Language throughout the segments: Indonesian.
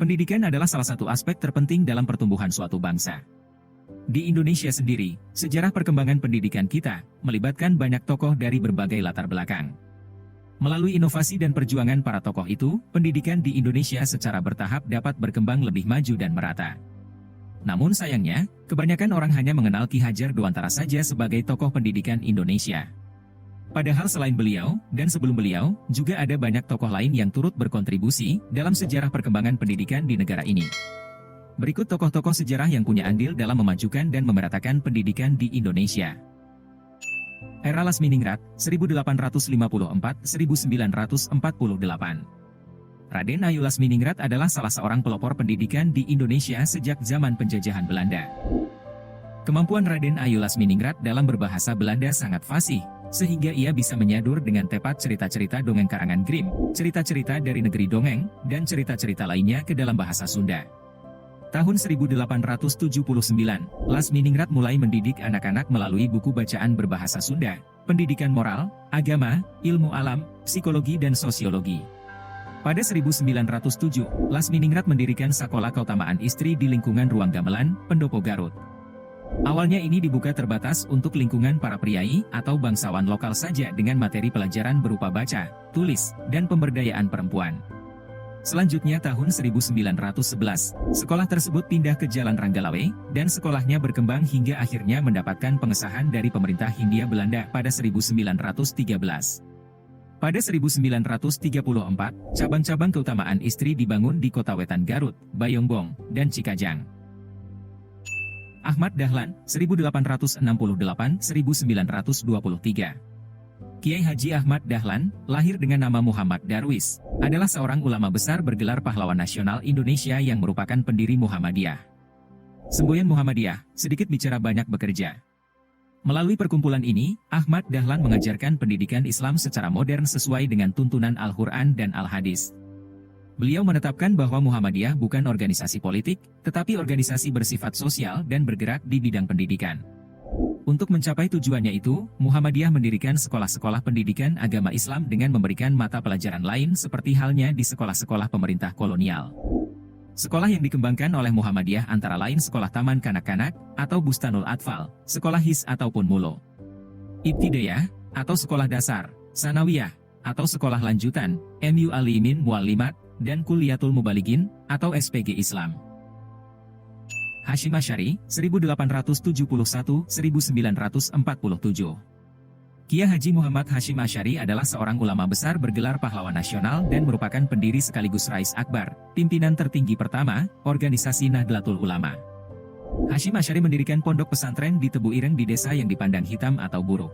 Pendidikan adalah salah satu aspek terpenting dalam pertumbuhan suatu bangsa. Di Indonesia sendiri, sejarah perkembangan pendidikan kita melibatkan banyak tokoh dari berbagai latar belakang. Melalui inovasi dan perjuangan para tokoh itu, pendidikan di Indonesia secara bertahap dapat berkembang lebih maju dan merata. Namun sayangnya, kebanyakan orang hanya mengenal Ki Hajar Dewantara saja sebagai tokoh pendidikan Indonesia. Padahal selain beliau, dan sebelum beliau, juga ada banyak tokoh lain yang turut berkontribusi dalam sejarah perkembangan pendidikan di negara ini. Berikut tokoh-tokoh sejarah yang punya andil dalam memajukan dan memeratakan pendidikan di Indonesia. Era Lasminingrat, 1854-1948. Raden Ayu Lasminingrat adalah salah seorang pelopor pendidikan di Indonesia sejak zaman penjajahan Belanda. Kemampuan Raden Ayu Lasminingrat dalam berbahasa Belanda sangat fasih, sehingga ia bisa menyadur dengan tepat cerita-cerita dongeng karangan Grimm, cerita-cerita dari negeri dongeng, dan cerita-cerita lainnya ke dalam bahasa Sunda. Tahun 1879, Lasminingrat mulai mendidik anak-anak melalui buku bacaan berbahasa Sunda, pendidikan moral, agama, ilmu alam, psikologi dan sosiologi. Pada 1907, Lasminingrat mendirikan Sekolah Keutamaan Istri di lingkungan Ruang Gamelan, Pendopo Garut. Awalnya ini dibuka terbatas untuk lingkungan para priai atau bangsawan lokal saja dengan materi pelajaran berupa baca, tulis, dan pemberdayaan perempuan. Selanjutnya tahun 1911, sekolah tersebut pindah ke Jalan Ranggalawe, dan sekolahnya berkembang hingga akhirnya mendapatkan pengesahan dari pemerintah Hindia Belanda pada 1913. Pada 1934, cabang-cabang Keutamaan Istri dibangun di Kota Wetan Garut, Bayongbong, dan Cikajang. Ahmad Dahlan, 1868-1923. Kiai Haji Ahmad Dahlan, lahir dengan nama Muhammad Darwis, adalah seorang ulama besar bergelar pahlawan nasional Indonesia yang merupakan pendiri Muhammadiyah. Semboyan Muhammadiyah, sedikit bicara banyak bekerja. Melalui perkumpulan ini, Ahmad Dahlan mengajarkan pendidikan Islam secara modern sesuai dengan tuntunan Al-Quran dan Al-Hadis. Beliau menetapkan bahwa Muhammadiyah bukan organisasi politik, tetapi organisasi bersifat sosial dan bergerak di bidang pendidikan. Untuk mencapai tujuannya itu, Muhammadiyah mendirikan sekolah-sekolah pendidikan agama Islam dengan memberikan mata pelajaran lain seperti halnya di sekolah-sekolah pemerintah kolonial. Sekolah yang dikembangkan oleh Muhammadiyah antara lain Sekolah Taman Kanak-Kanak, atau Bustanul Atfal, Sekolah His ataupun Mulo, Ibtidaiyah, atau Sekolah Dasar, Sanawiyah, atau Sekolah Lanjutan, Mu'allimin Mu'allimat, dan Kulliyatul Mubalighin, atau SPG Islam. Hasyim Asy'ari, 1871-1947. Kiai Haji Muhammad Hasyim Asy'ari adalah seorang ulama besar bergelar pahlawan nasional dan merupakan pendiri sekaligus Rais Akbar, pimpinan tertinggi pertama, organisasi Nahdlatul Ulama. Hasyim Asy'ari mendirikan pondok pesantren di Tebu Ireng di desa yang dipandang hitam atau buruk.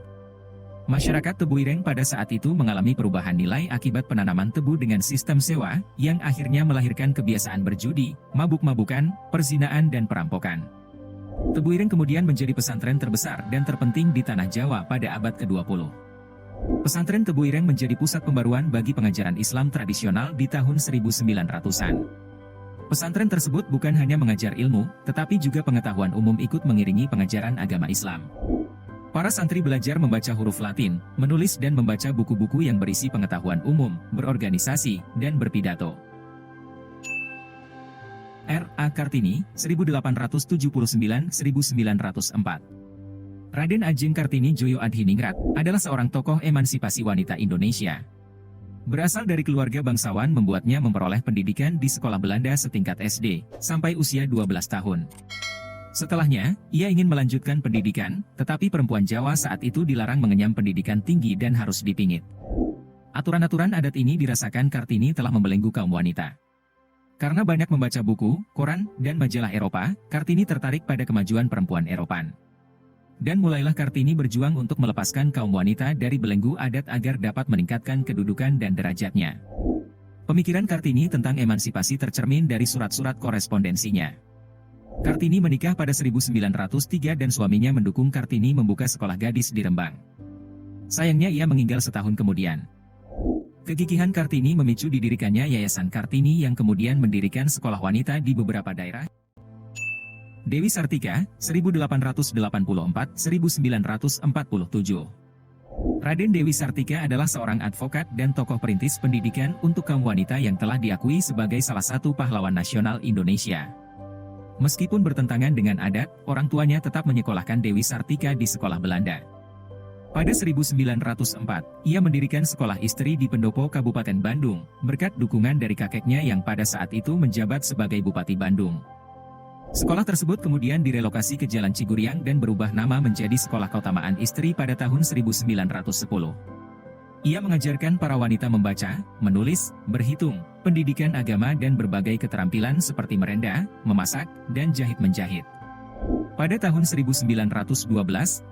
Masyarakat Tebu Ireng pada saat itu mengalami perubahan nilai akibat penanaman tebu dengan sistem sewa, yang akhirnya melahirkan kebiasaan berjudi, mabuk-mabukan, perzinaan dan perampokan. Tebu Ireng kemudian menjadi pesantren terbesar dan terpenting di Tanah Jawa pada abad ke-20. Pesantren Tebu Ireng menjadi pusat pembaruan bagi pengajaran Islam tradisional di tahun 1900-an. Pesantren tersebut bukan hanya mengajar ilmu, tetapi juga pengetahuan umum ikut mengiringi pengajaran agama Islam. Para santri belajar membaca huruf Latin, menulis dan membaca buku-buku yang berisi pengetahuan umum, berorganisasi, dan berpidato. R.A. Kartini, 1879-1904. Raden Ajeng Kartini Joyo Adhiningrat adalah seorang tokoh emansipasi wanita Indonesia. Berasal dari keluarga bangsawan membuatnya memperoleh pendidikan di sekolah Belanda setingkat SD, sampai usia 12 tahun. Setelahnya, ia ingin melanjutkan pendidikan, tetapi perempuan Jawa saat itu dilarang mengenyam pendidikan tinggi dan harus dipingit. Aturan-aturan adat ini dirasakan Kartini telah membelenggu kaum wanita. Karena banyak membaca buku, koran, dan majalah Eropa, Kartini tertarik pada kemajuan perempuan Eropan. Dan mulailah Kartini berjuang untuk melepaskan kaum wanita dari belenggu adat agar dapat meningkatkan kedudukan dan derajatnya. Pemikiran Kartini tentang emansipasi tercermin dari surat-surat korespondensinya. Kartini menikah pada 1903 dan suaminya mendukung Kartini membuka sekolah gadis di Rembang. Sayangnya ia meninggal setahun kemudian. Kegigihan Kartini memicu didirikannya Yayasan Kartini yang kemudian mendirikan sekolah wanita di beberapa daerah. Dewi Sartika, 1884-1947. Raden Dewi Sartika adalah seorang advokat dan tokoh perintis pendidikan untuk kaum wanita yang telah diakui sebagai salah satu pahlawan nasional Indonesia. Meskipun bertentangan dengan adat, orang tuanya tetap menyekolahkan Dewi Sartika di sekolah Belanda. Pada 1904, ia mendirikan sekolah istri di Pendopo, Kabupaten Bandung, berkat dukungan dari kakeknya yang pada saat itu menjabat sebagai Bupati Bandung. Sekolah tersebut kemudian direlokasi ke Jalan Ciguriang dan berubah nama menjadi Sekolah Keutamaan Istri pada tahun 1910. Ia mengajarkan para wanita membaca, menulis, berhitung, pendidikan agama dan berbagai keterampilan seperti merenda, memasak, dan jahit-menjahit. Pada tahun 1912,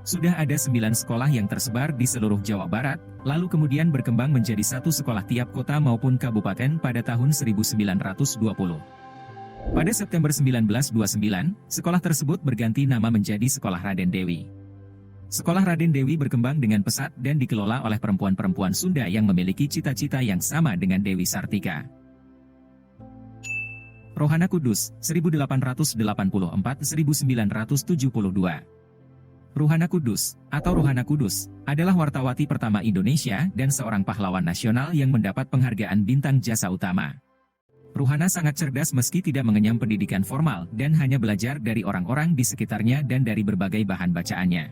sudah ada 9 sekolah yang tersebar di seluruh Jawa Barat, lalu kemudian berkembang menjadi 1 sekolah tiap kota maupun kabupaten pada tahun 1920. Pada September 1929, sekolah tersebut berganti nama menjadi Sekolah Raden Dewi. Sekolah Raden Dewi berkembang dengan pesat dan dikelola oleh perempuan-perempuan Sunda yang memiliki cita-cita yang sama dengan Dewi Sartika. Rohana Kudus, 1884-1972. Rohana Kudus, atau Rohana Kudus, adalah wartawati pertama Indonesia dan seorang pahlawan nasional yang mendapat penghargaan Bintang Jasa Utama. Rohana sangat cerdas meski tidak mengenyam pendidikan formal dan hanya belajar dari orang-orang di sekitarnya dan dari berbagai bahan bacaannya.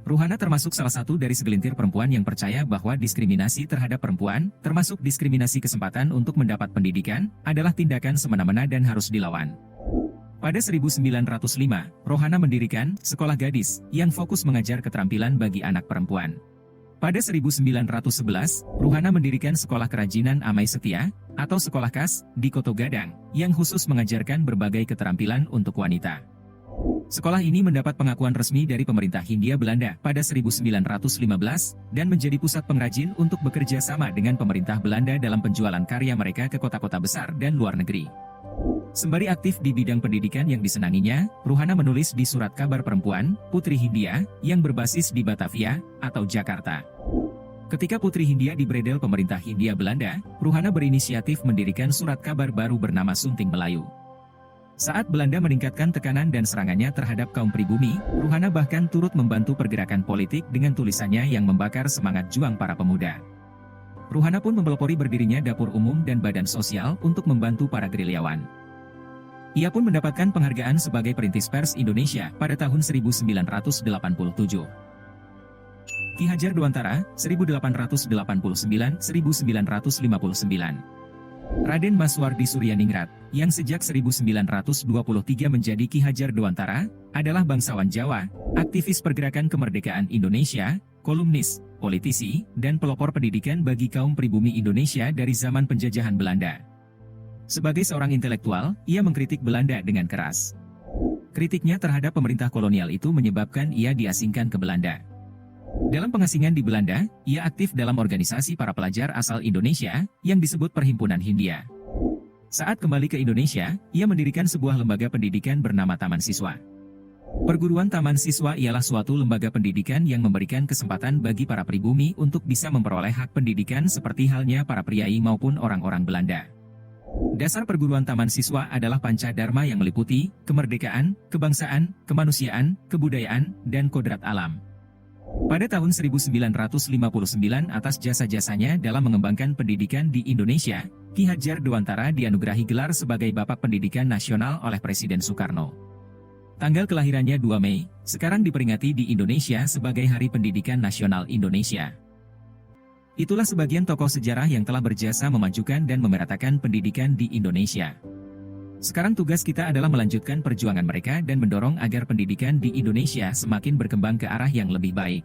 Rohana termasuk salah satu dari segelintir perempuan yang percaya bahwa diskriminasi terhadap perempuan, termasuk diskriminasi kesempatan untuk mendapat pendidikan, adalah tindakan semena-mena dan harus dilawan. Pada 1905, Rohana mendirikan Sekolah Gadis yang fokus mengajar keterampilan bagi anak perempuan. Pada 1911, Rohana mendirikan Sekolah Kerajinan Amai Setia, atau Sekolah Kas, di Koto Gadang, yang khusus mengajarkan berbagai keterampilan untuk wanita. Sekolah ini mendapat pengakuan resmi dari pemerintah Hindia Belanda pada 1915, dan menjadi pusat pengrajin untuk bekerja sama dengan pemerintah Belanda dalam penjualan karya mereka ke kota-kota besar dan luar negeri. Sembari aktif di bidang pendidikan yang disenanginya, Rohana menulis di Surat Kabar Perempuan, Putri Hindia, yang berbasis di Batavia, atau Jakarta. Ketika Putri Hindia dibredel pemerintah Hindia Belanda, Rohana berinisiatif mendirikan surat kabar baru bernama Sunting Melayu. Saat Belanda meningkatkan tekanan dan serangannya terhadap kaum pribumi, Rohana bahkan turut membantu pergerakan politik dengan tulisannya yang membakar semangat juang para pemuda. Rohana pun mempelopori berdirinya dapur umum dan badan sosial untuk membantu para gerilyawan. Ia pun mendapatkan penghargaan sebagai perintis pers Indonesia pada tahun 1987. Ki Hajar Dewantara, 1889-1959. Raden Maswardi Suryaningrat, yang sejak 1923 menjadi Ki Hajar Dewantara, adalah bangsawan Jawa, aktivis pergerakan kemerdekaan Indonesia, kolumnis, politisi, dan pelopor pendidikan bagi kaum pribumi Indonesia dari zaman penjajahan Belanda. Sebagai seorang intelektual, ia mengkritik Belanda dengan keras. Kritiknya terhadap pemerintah kolonial itu menyebabkan ia diasingkan ke Belanda. Dalam pengasingan di Belanda, ia aktif dalam organisasi para pelajar asal Indonesia, yang disebut Perhimpunan Hindia. Saat kembali ke Indonesia, ia mendirikan sebuah lembaga pendidikan bernama Taman Siswa. Perguruan Taman Siswa ialah suatu lembaga pendidikan yang memberikan kesempatan bagi para pribumi untuk bisa memperoleh hak pendidikan seperti halnya para priai maupun orang-orang Belanda. Dasar perguruan Taman Siswa adalah panca dharma yang meliputi kemerdekaan, kebangsaan, kemanusiaan, kebudayaan, dan kodrat alam. Pada tahun 1959 atas jasa-jasanya dalam mengembangkan pendidikan di Indonesia, Ki Hajar Dewantara dianugerahi gelar sebagai Bapak Pendidikan Nasional oleh Presiden Soekarno. Tanggal kelahirannya 2 Mei, sekarang diperingati di Indonesia sebagai Hari Pendidikan Nasional Indonesia. Itulah sebagian tokoh sejarah yang telah berjasa memajukan dan memeratakan pendidikan di Indonesia. Sekarang tugas kita adalah melanjutkan perjuangan mereka dan mendorong agar pendidikan di Indonesia semakin berkembang ke arah yang lebih baik.